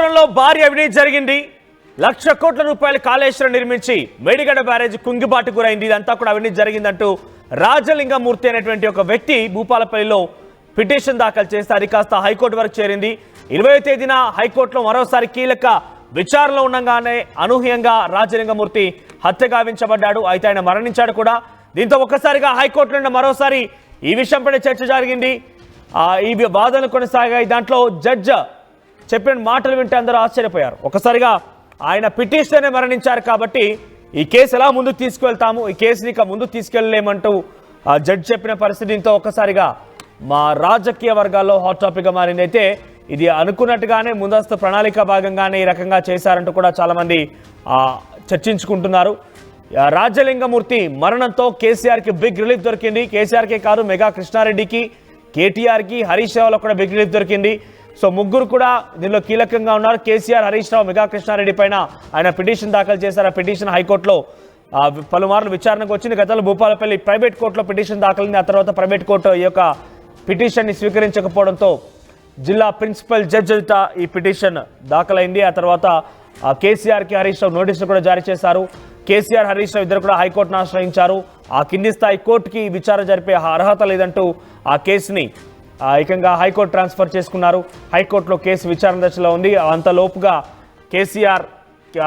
పోలవరంలో భారీ అవినీతి జరిగింది. 1,00,000 కోట్ల రూపాయలు కాళేశ్వరం నిర్మించి మేడిగడ్డ బ్యారేజ్ కుంగిబాటు గురైంది. ఇదంతా కూడా అవినీతి జరిగిందంటూ రాజలింగమూర్తి అనేటువంటి ఒక వ్యక్తి భూపాలపల్లిలో పిటిషన్ దాఖలు చేస్తే అది కాస్త హైకోర్టు వరకు చేరింది. 20వ తేదీన హైకోర్టులో మరోసారి కీలక విచారణలో ఉండగానే అనూహ్యంగా రాజలింగమూర్తి హత్య గావించబడ్డాడు. అయితే ఆయన మరణించాడు కూడా. దీంతో ఒక్కసారిగా హైకోర్టు నుండి మరోసారి ఈ విషయంపై చర్చ జరిగింది. ఈ వాదనలు కొనసాగాయి. దాంట్లో జడ్జి చెప్పిన మాటలు వింటే అందరూ ఆశ్చర్యపోయారు. ఒకసారిగా ఆయన పిటిషనరే మరణించారు కాబట్టి ఈ కేసు ఎలా ముందుకు తీసుకువెళ్తాము, ఈ కేసుని ఇక ముందుకు తీసుకెళ్లేమంటూ జడ్జి చెప్పిన పరిస్థితి. దీంతో ఒక్కసారిగా మా రాజకీయ వర్గాల్లో హాట్ టాపిక్గా మారింది. అయితే ఇది అనుకున్నట్టుగానే ముందస్తు ప్రణాళిక భాగంగానే ఈ రకంగా చేశారంటూ కూడా చాలామంది చర్చించుకుంటున్నారు. రాజలింగమూర్తి మరణంతో కేసీఆర్కి బిగ్ రిలీఫ్ దొరికింది. కేసీఆర్కే కాదు, మెగా కృష్ణారెడ్డికి, కేటీఆర్కి, హరీష్ రావులకు కూడా బిగ్ రిలీఫ్ దొరికింది. సో ముగ్గురు కూడా దీనిలో కీలకంగా ఉన్నారు. కేసీఆర్, హరీష్ రావు, మెగా కృష్ణారెడ్డి పైన ఆయన పిటిషన్ దాఖలు చేశారు. ఆ పిటిషన్ హైకోర్టులో పలుమార్లు విచారణకు వచ్చింది. గతంలో భూపాలపల్లి ప్రైవేట్ కోర్టులో పిటిషన్ దాఖలైంది. ఆ తర్వాత ప్రైవేట్ కోర్టు ఈ యొక్క పిటిషన్ని స్వీకరించకపోవడంతో జిల్లా ప్రిన్సిపల్ జడ్జి ఎదుట ఈ పిటిషన్ దాఖలైంది. ఆ తర్వాత కేసీఆర్కి, హరీష్ రావు నోటీసులు కూడా జారీ చేశారు. కేసీఆర్, హరీష్ రావు ఇద్దరు కూడా హైకోర్టును ఆశ్రయించారు. ఆ కింది స్థాయి కోర్టుకి విచారణ జరిపే అర్హత లేదంటూ ఆ కేసుని ఏకంగా హైకోర్టు ట్రాన్స్ఫర్ చేసుకున్నారు. హైకోర్టులో కేసు విచారణ దశలో ఉంది. అంతలోపుగా కేసీఆర్,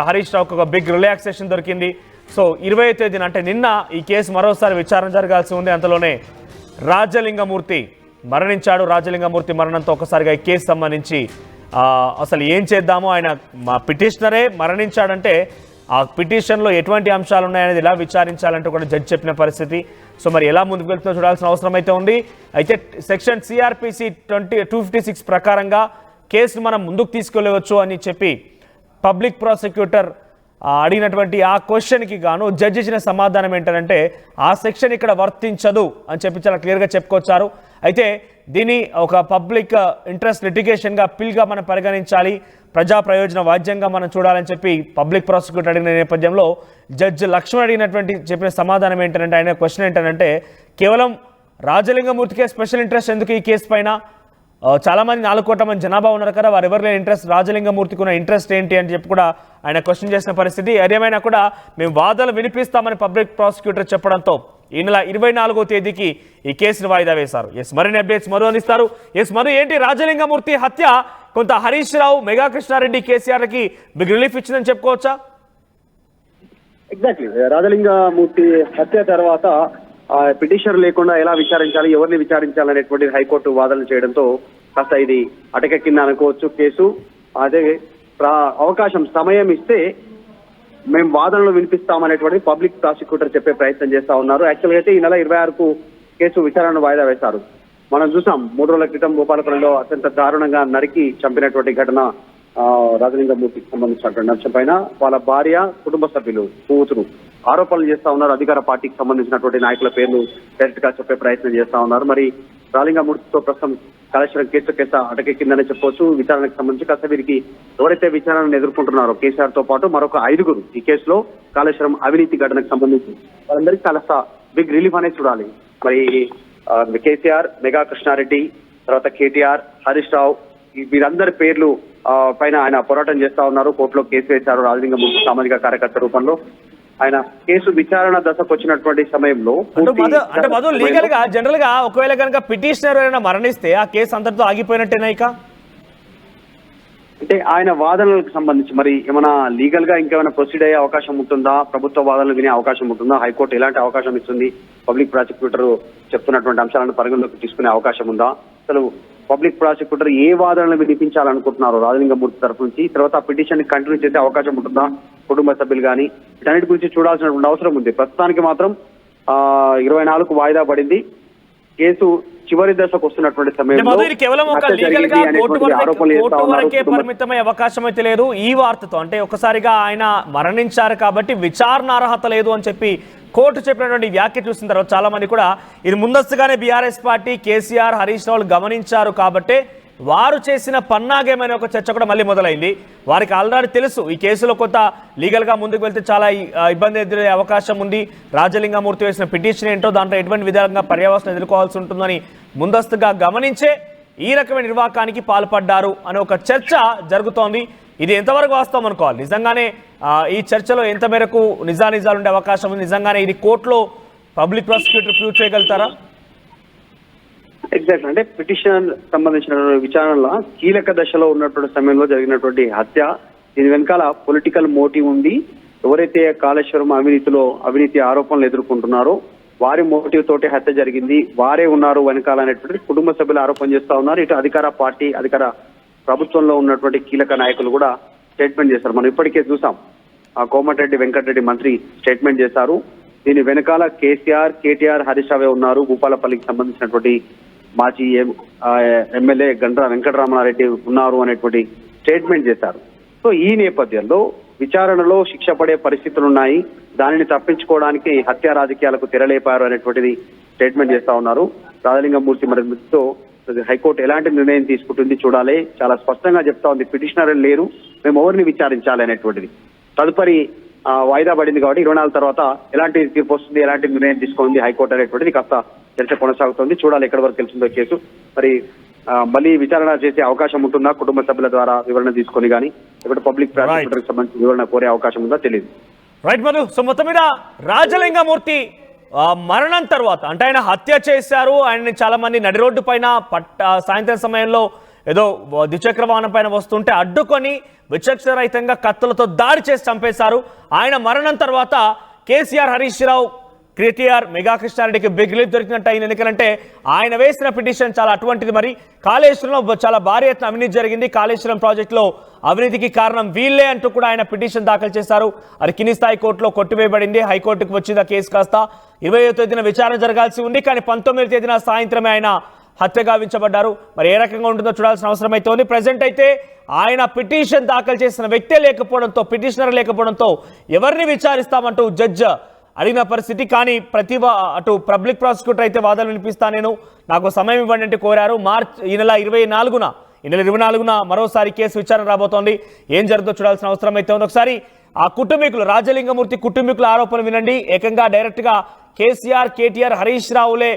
హరీష్ రావుకు ఒక బిగ్ రిలాక్సేషన్ దొరికింది. సో 20వ తేదీన అంటే నిన్న ఈ కేసు మరోసారి విచారణ జరగాల్సి ఉంది. అంతలోనే రాజలింగమూర్తి మరణించాడు. రాజలింగమూర్తి మరణంతో ఒకసారిగా ఈ కేసు సంబంధించి అసలు ఏం చేద్దామో, ఆయన మా పిటిషనరే మరణించాడంటే ఆ పిటిషన్లో ఎటువంటి అంశాలు ఉన్నాయనేది ఎలా విచారించాలంటూ కూడా జడ్జి చెప్పిన పరిస్థితి. సో మరి ఎలా ముందుకు వెళ్తుందో చూడాల్సిన అవసరం అయితే ఉంది. అయితే సెక్షన్ సిఆర్పిసి 256 ప్రకారంగా కేసును మనం ముందుకు తీసుకెళ్ళవచ్చు అని చెప్పి పబ్లిక్ ప్రాసిక్యూటర్ అడిగినటువంటి ఆ క్వశ్చన్కి గాను జడ్జి ఇచ్చిన సమాధానం ఏంటంటే ఆ సెక్షన్ ఇక్కడ వర్తించదు అని చెప్పి చాలా క్లియర్గా చెప్పుకొచ్చారు. అయితే దీన్ని ఒక పబ్లిక్ ఇంట్రెస్ట్ లిటిగేషన్గా పిల్గా మనం పరిగణించాలి, ప్రజా ప్రయోజన వాద్యంగా మనం చూడాలని చెప్పి పబ్లిక్ ప్రాసిక్యూటర్ అడిగిన నేపథ్యంలో జడ్జి లక్ష్మణ్ అడిగినటువంటి చెప్పిన సమాధానం ఏంటంటే, ఆయన క్వశ్చన్ ఏంటంటే కేవలం రాజలింగమూర్తికే స్పెషల్ ఇంట్రెస్ట్ ఎందుకు ఈ కేసు పైన, చాలామంది 4 కోట్ల మంది జనాభా ఉన్నారు కదా, వారు ఎవరు లేని ఇంట్రెస్ట్, రాజలింగమూర్తికి ఉన్న ఇంట్రెస్ట్ ఏంటి అని చెప్పి కూడా ఆయన క్వశ్చన్ చేసిన పరిస్థితి. అదేమైనా కూడా మేము వాదనలు వినిపిస్తామని పబ్లిక్ ప్రాసిక్యూటర్ చెప్పడంతో ఈ నెల 24వ తేదీకి ఈ కేసును వాయిదా వేశారు. మరిన్ని అప్డేట్స్ మరో అందిస్తారు. మరో ఏంటి రాజలింగమూర్తి హత్య కొంత హరీష్ రావు, మెగా కృష్ణారెడ్డి, కేసీఆర్కి బిగ్ రిలీఫ్ ఇచ్చిందని చెప్పుకోవచ్చా? ఎగ్జాక్ట్లీ. రాజలింగమూర్తి హత్య తర్వాత పిటిషన్ లేకుండా ఎలా విచారించాలి, ఎవరిని విచారించాలనేటువంటి హైకోర్టు వాదనలు చేయడంతో కాస్త ఇది అటకెక్కింది అనుకోవచ్చు కేసు. అదే అవకాశం, సమయం ఇస్తే మేము వాదనలు వినిపిస్తామనేటువంటి పబ్లిక్ ప్రాసిక్యూటర్ చెప్పే ప్రయత్నం చేస్తా ఉన్నారు. యాక్చువల్గా అయితే ఈ నెల 26కు కేసు విచారణను వాయిదా వేశారు. మనం చూసాం 3 రోజుల క్రితం భూపాలపల్లిలో అత్యంత దారుణంగా నరికి చంపినటువంటి ఘటన. రాజలింగమూర్తికి సంబంధించినటువంటి అంశం పైన వాళ్ళ భార్య, కుటుంబ సభ్యులు, కూతురు ఆరోపణలు చేస్తా ఉన్నారు. అధికార పార్టీకి సంబంధించినటువంటి నాయకుల పేర్లు డైరెక్ట్ గా చెప్పే ప్రయత్నం చేస్తా ఉన్నారు. మరి రాజలింగమూర్తితో ప్రస్తుతం కాళేశ్వరం కేసు అటకెక్కిందని చెప్పవచ్చు. విచారణకు సంబంధించి కాస్త వీరికి ఎవరైతే విచారణను ఎదుర్కొంటున్నారో కేసీఆర్ తో పాటు మరొక 5గురు ఈ కేసులో కాళేశ్వరం అవినీతి ఘటనకు సంబంధించి వాళ్ళందరికీ కాస్త బిగ్ రిలీఫ్ అనేది చూడాలి. మరి కేసీఆర్, మెగా కృష్ణారెడ్డి, తర్వాత కేటీఆర్, హరీష్ రావు వీరందరి పేర్లు పైన ఆయన పోరాటం చేస్తా ఉన్నారు. కోర్టులో కేసు వేశారు. రాజలింగమూర్తి సామాజిక కార్యకర్త రూపంలో ఆయన కేసు విచారణ దశకు వచ్చినటువంటి సమయంలో లీగల్ గా జనరల్ గా ఒకవేళ కనుక పిటిషనర్ అయినా మరణిస్తే ఆ కేసు అంతటితో ఆగిపోయినట్టేనా? ఇక అంటే ఆయన వాదనలకు సంబంధించి మరి ఏమైనా లీగల్ గా ఇంకేమైనా ప్రొసీడ్ అయ్యే అవకాశం ఉంటుందా, ప్రభుత్వ వాదనలు వినే అవకాశం ఉంటుందా, హైకోర్టు ఎలాంటి అవకాశం ఇస్తుంది, పబ్లిక్ ప్రాసిక్యూటర్ చెప్తున్నటువంటి అంశాలను పరిగణలోకి తీసుకునే అవకాశం ఉందా, అసలు పబ్లిక్ ప్రాసిక్యూటర్ ఏ వాదనలు వినిపించాలనుకుంటున్నారు రాజలింగమూర్తి తరఫు నుంచి, తర్వాత ఆ పిటిషన్ కంటిన్యూ చేసే అవకాశం ఉంటుందా, కుటుంబ సభ్యులు కానీ వీటన్నిటి గురించి చూడాల్సినటువంటి అవసరం ఉంది. ప్రస్తుతానికి మాత్రం 24కు వాయిదా పడింది. కేసు చివరి దశకు వస్తున్నటువంటి సమయంలో పరిమితమై అవకాశం అయితే లేదు. ఈ వార్తతో అంటే ఒక్కసారిగా ఆయన మరణించారు కాబట్టి విచారణ అర్హత లేదు అని చెప్పి కోర్టు చెప్పినటువంటి వ్యాఖ్య చూసిన తర్వాత చాలా మంది కూడా ఇది ముందస్తుగానే బీఆర్ఎస్ పార్టీ, కేసీఆర్, హరీష్ రావులు గమనించారు కాబట్టి వారు చేసిన పన్నాగేమైన ఒక చర్చ కూడా మళ్ళీ మొదలైంది. వారికి ఆల్రెడీ తెలుసు ఈ కేసులో కొంత లీగల్గా ముందుకు వెళ్తే చాలా ఇబ్బంది ఎదురయ్యే అవకాశం ఉంది, రాజలింగమూర్తి వేసిన పిటిషన్ ఏంటో దాంట్లో ఎటువంటి విధంగా పర్యావసనం ఎదుర్కోవాల్సి ఉంటుందని ముందస్తుగా గమనించే ఈ రకమైన నిర్వాకానికి పాల్పడ్డారు అనే ఒక చర్చ జరుగుతోంది. ఇది ఎంతవరకు వాస్తవం అనుకోవాలి? నిజంగానే ఈ చర్చలో ఎంత మేరకు నిజానిజాలు ఉండే అవకాశం ఉంది? నిజంగానే ఇది కోర్టులో పబ్లిక్ ప్రాసిక్యూటర్ ప్రూవ్ చేయగలుగుతారా? ఎగ్జాక్ట్, అంటే పిటిషన్ సంబంధించిన విచారణలో కీలక దశలో ఉన్నటువంటి సమయంలో జరిగినటువంటి హత్య. దీని వెనకాల పొలిటికల్ మోటివ్ ఉంది. ఎవరైతే కాళేశ్వరం అవినీతి ఆరోపణలు ఎదుర్కొంటున్నారో వారి మోటివ్ తోటి హత్య జరిగింది, వారే ఉన్నారు వెనకాల అనేటువంటి కుటుంబ సభ్యులు ఆరోపణ చేస్తా ఉన్నారు. ఇటు అధికార ప్రభుత్వంలో ఉన్నటువంటి కీలక నాయకులు కూడా స్టేట్మెంట్ చేశారు. మనం ఇప్పటికే చూసాం, కోమటిరెడ్డి వెంకటరెడ్డి మంత్రి స్టేట్మెంట్ చేశారు. దీని వెనకాల కేటీఆర్, హరీష్ రావే ఉన్నారు, భూపాలపల్లికి సంబంధించినటువంటి మాజీ ఎమ్మెల్యే గండ్ర వెంకటరమణారెడ్డి ఉన్నారు అనేటువంటి స్టేట్మెంట్ చేశారు. సో ఈ నేపథ్యంలో విచారణలో శిక్ష పడే పరిస్థితులు ఉన్నాయి. దానిని తప్పించుకోవడానికి హత్య రాజకీయాలకు తెరలేపారు అనేటువంటిది స్టేట్మెంట్ చేస్తా ఉన్నారు. రాజలింగమూర్తి మృతితో హైకోర్టు ఎలాంటి నిర్ణయం తీసుకుంటుంది చూడాలి. చాలా స్పష్టంగా చెప్తా ఉంది, పిటిషనర్ లేరు, మేము ఎవరిని విచారించాలి అనేటువంటిది. తదుపరి వాయిదా పడింది కాబట్టి 24 తర్వాత ఎలాంటి తీర్పు వస్తుంది, ఎలాంటి నిర్ణయం తీసుకుంది హైకోర్టు అనేటువంటిది కాస్త చర్చ కొనసాగుతుంది. చూడాలి ఎక్కడి వరకు వెళ్తుందో కేసు. మరి మళ్ళీ విచారణ చేసే అవకాశం ఉంటుందా, కుటుంబ సభ్యుల ద్వారా వివరణ తీసుకొని కానీ, లేకపోతే పబ్లిక్ ప్రాసిక్యూటర్కి సంబంధించి వివరణ కోరే అవకాశం ఉందా తెలియదు. రైట్ మధు. సో మొత్తం మీద రాజలింగమూర్తి మరణం తర్వాత, అంటే ఆయన హత్య చేశారు, ఆయన్ని చాలా మంది నడి రోడ్డు పైన సాయంత్రం సమయంలో ఏదో ద్విచక్ర వాహనం పైన వస్తుంటే అడ్డుకొని విచక్షణరహితంగా కత్తులతో దాడి చేసి చంపేశారు. ఆయన మరణం తర్వాత KCR, Harish Rao, KTR, mega కృష్ణారెడ్డికి big relief దొరికినట్టు అయిన ఎందుకంటే ఆయన వేసిన పిటిషన్ చాలా అటువంటిది. మరి కాళేశ్వరంలో చాలా భారీ ఎత్తున అవినీతి జరిగింది, కాళేశ్వరం ప్రాజెక్టులో అవినీతికి కారణం వీళ్ళే అంటూ కూడా ఆయన పిటిషన్ దాఖలు చేశారు. అది కింది స్థాయి కోర్టులో కొట్టివేయబడింది. హైకోర్టుకు వచ్చింది ఆ కేసు కాస్త. 20వ తేదీన విచారణ జరగాల్సి ఉంది, కానీ 19వ తేదీన సాయంత్రమే ఆయన హత్య గావించబడ్డారు. మరి ఏ రకంగా ఉంటుందో చూడాల్సిన అవసరం అయితే ఉంది. ప్రజెంట్ అయితే ఆయన పిటిషన్ దాఖలు చేసిన వ్యక్తే లేకపోవడంతో, పిటిషనర్ లేకపోవడంతో ఎవరిని విచారిస్తామంటూ జడ్జ్ అడిగిన పరిస్థితి. కానీ అటు పబ్లిక్ ప్రాసిక్యూటర్ అయితే వాదనలు వినిపిస్తా, నాకు సమయం ఇవ్వండి అంటే కోరారు. ఈ నెల 24న మరోసారి కేసు విచారణ రాబోతోంది. ఏం జరుగుతుందో చూడాల్సిన అవసరం అయితే ఉంది. ఒకసారి ఆ కుటుంబీకులు, రాజలింగమూర్తి కుటుంబీకుల ఆరోపణలు వినండి. ఏకంగా డైరెక్ట్గా కేసీఆర్, కేటీఆర్, హరీష్ రావులే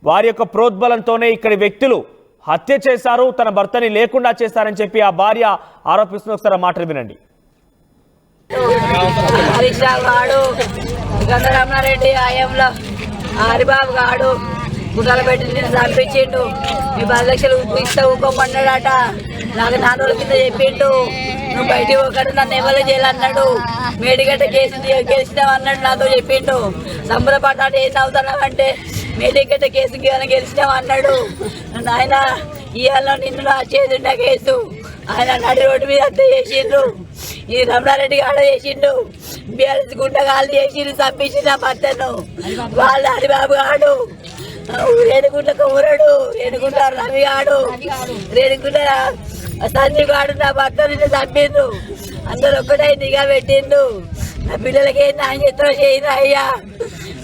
వారి యొక్క ప్రోద్బలంతోనే ఇక్కడి వ్యక్తులు హత్య చేశారు, తన భర్తని లేకుండా చేశారని చెప్పి ఆ భార్య ఆరోపిస్తున్న ఒకసారి మాటలు వినండి. హరీష్ రావు గాడు, గంగరమణారెడ్డి ఆయంలో హరిబాబు గాడు గుడ్డలు పెట్టి నేను చంపించిండు. మీ 10 లక్షలు ఇస్తా ఊకోమన్నాడట. నాకు 4 రోజుల కింద చెప్పిండు, నువ్వు బయటికి ఒకటి నన్ను ఎవరు చేయాలన్నాడు. మేడిగడ్డ కేసు గెలిచినావు అన్నాడు, నాతో చెప్పిండు. సంబరపడ్డాడు, ఏం అవుతున్నావంటే మేడిగడ్డ కేసు గెలిచినావు అన్నాడు. ఆయన ఇవాళ నిన్ను నా చేతున్న కేసు ఆయన నడి రోడ్డు మీద హత్య చేసిండ్రు. ఇది రమణారెడ్డి గాడ చేసిండు, బీఆర్ఎస్ గుండగాలు చేసిండు, చంపించిన భర్తను. వాళ్ళ హరిబాబు గాడు, రేణుగుంట కొమ్మరుడు, రేణుగుంట రవి గాడు, రేణుగుంట సంజు గాడు నా భర్తను చంపిండు. అందరు ఒక్కటే నిఘా పెట్టిండు. నా పిల్లలకి ఏం ఆయన చేతిలో చేయింది అయ్యా.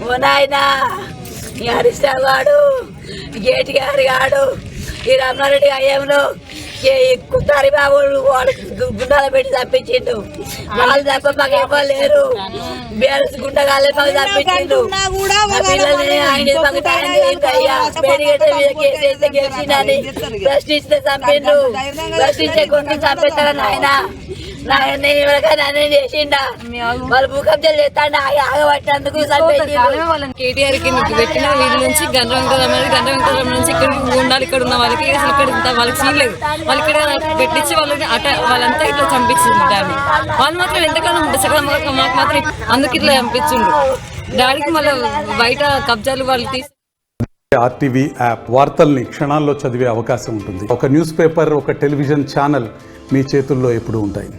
ఓ నాయన, ఈ హరీష్ రావు గాడు, గేటి గారు గాడు, ఈ రమణారెడ్డి అయ్యంలో కుట్టారి బాబు వాడు గుండాలు పెట్టి చంపించిండు. వాళ్ళు తప్ప మాకు ఎవరు లేరు. బీఆర్ఎస్ గుండగాలే మాకు చంపించిండు. పిల్లల్ని ఆయన మాకు టైం చేయండి అయ్యా. మేడిగడ్డ మీద కేసు వేస్తే గెలిచిందని ప్రశ్నిస్తే చంపిండు. ప్రశ్నించే కొన్ని చంపిస్తారని ఆయన ఎవరికైనా చేసిండా వాళ్ళు భూకంపాలు చేస్తాడు ఆగబట్టినందుకు కేటీఆర్ కి పెట్టిన వీళ్ళ నుంచి గండ్ర నుంచి ఇక్కడ ఉండాలి. ఇక్కడ ఉన్న వాళ్ళకి అసలు ఇక్కడ వాళ్ళకి సీలేదు. వాళ్ళు ఇక్కడ పెట్టించి వాళ్ళంతా ఇట్లా చంపించింది డాడీ. వాళ్ళు మాత్రం ఎంతకాలం ఉంటుంది మాకు మాత్రం అందుకు ఇట్లా చంపించిండు. డాడీకి మళ్ళీ బయట కబ్జాలు వాళ్ళు తీసి ఆర్టీవీ యాప్ వార్తల్ని క్షణాల్లో చదివే అవకాశం ఉంటుంది. ఒక న్యూస్ పేపర్, ఒక టెలివిజన్ ఛానల్ మీ చేతుల్లో ఎప్పుడూ ఉంటాయి.